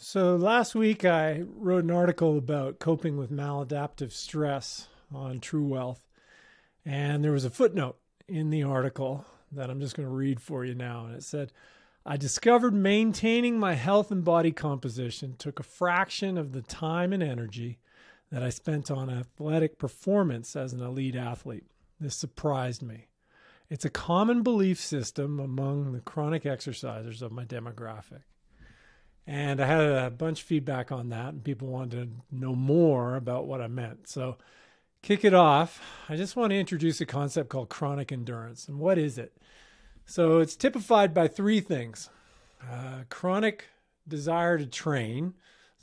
So last week I wrote an article about coping with maladaptive stress on True Wealth, and there was a footnote in the article that I'm just going to read for you now. And it said, I discovered maintaining my health and body composition took a fraction of the time and energy that I spent on athletic performance as an elite athlete. This surprised me. It's a common belief system among the chronic exercisers of my demographic. And I had a bunch of feedback on that, and people wanted to know more about what I meant. So, kick it off, I just want to introduce a concept called chronic endurance. And what is it? So, it's typified by three things. Chronic desire to train,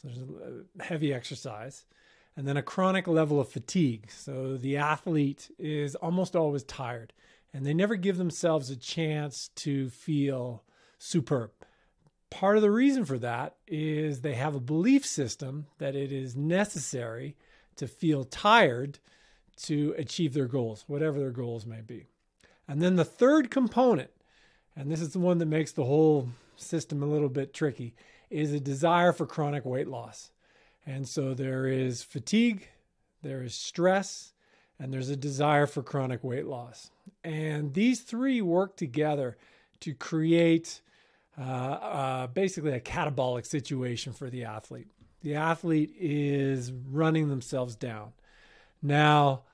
so there's heavy exercise, and then a chronic level of fatigue. So, the athlete is almost always tired, and they never give themselves a chance to feel superb. Part of the reason for that is they have a belief system that it is necessary to feel tired to achieve their goals, whatever their goals may be. And then the third component, and this is the one that makes the whole system a little bit tricky, is a desire for chronic weight loss. And so there is fatigue, there is stress, and there's a desire for chronic weight loss. And these three work together to create basically a catabolic situation for the athlete. The athlete is running themselves down. Now,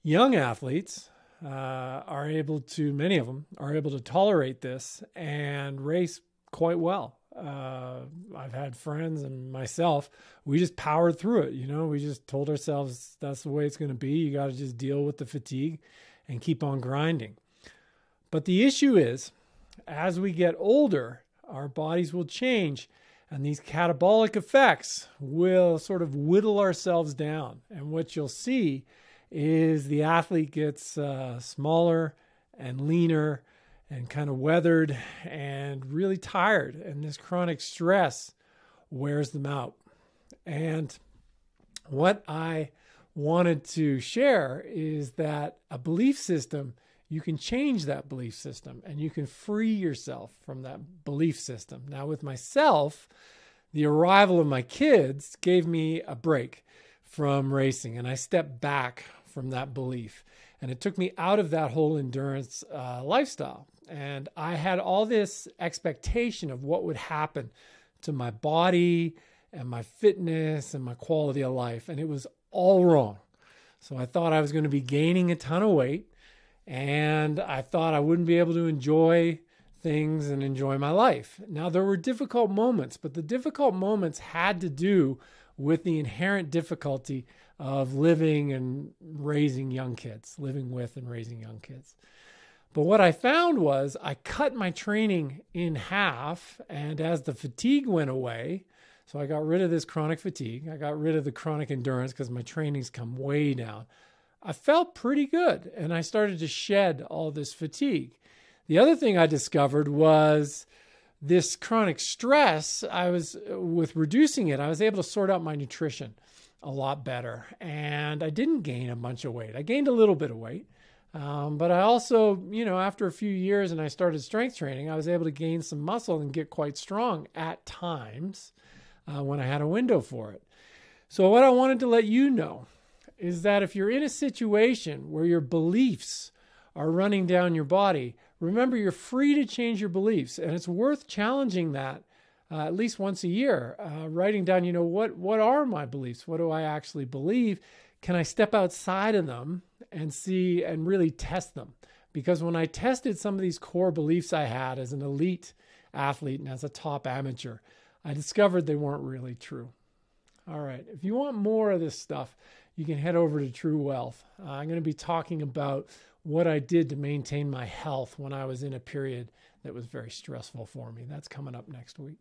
young athletes many of them are able to tolerate this and race quite well. I've had friends and myself, we just powered through it. We just told ourselves that's the way it's going to be. You got to just deal with the fatigue and keep on grinding. But the issue is, as we get older, our bodies will change, and these catabolic effects will sort of whittle ourselves down. And what you'll see is the athlete gets smaller and leaner and kind of weathered and really tired. And this chronic stress wears them out. And what I wanted to share is that a belief system, you can change that belief system and you can free yourself from that belief system. Now, with myself, the arrival of my kids gave me a break from racing, and I stepped back from that belief. And it took me out of that whole endurance lifestyle. And I had all this expectation of what would happen to my body and my fitness and my quality of life. And it was all wrong. So I thought I was going to be gaining a ton of weight, and I thought I wouldn't be able to enjoy things and enjoy my life. Now, there were difficult moments, but the difficult moments had to do with the inherent difficulty of living and raising young kids, living with and raising young kids. But what I found was I cut my training in half, and as the fatigue went away, so I got rid of this chronic fatigue, I got rid of the chronic endurance because my training's come way down. I felt pretty good, and I started to shed all this fatigue. The other thing I discovered was this chronic stress. With reducing it, I was able to sort out my nutrition a lot better, and I didn't gain a bunch of weight. I gained a little bit of weight, but I also, after a few years and I started strength training, I was able to gain some muscle and get quite strong at times when I had a window for it. So what I wanted to let you know is that if you're in a situation where your beliefs are running down your body, remember you're free to change your beliefs, and it's worth challenging that at least once a year, writing down, what are my beliefs? What do I actually believe? Can I step outside of them and see and really test them? Because when I tested some of these core beliefs I had as an elite athlete and as a top amateur, I discovered they weren't really true. All right, if you want more of this stuff, you can head over to True Wealth. I'm going to be talking about what I did to maintain my health when I was in a period that was very stressful for me. That's coming up next week.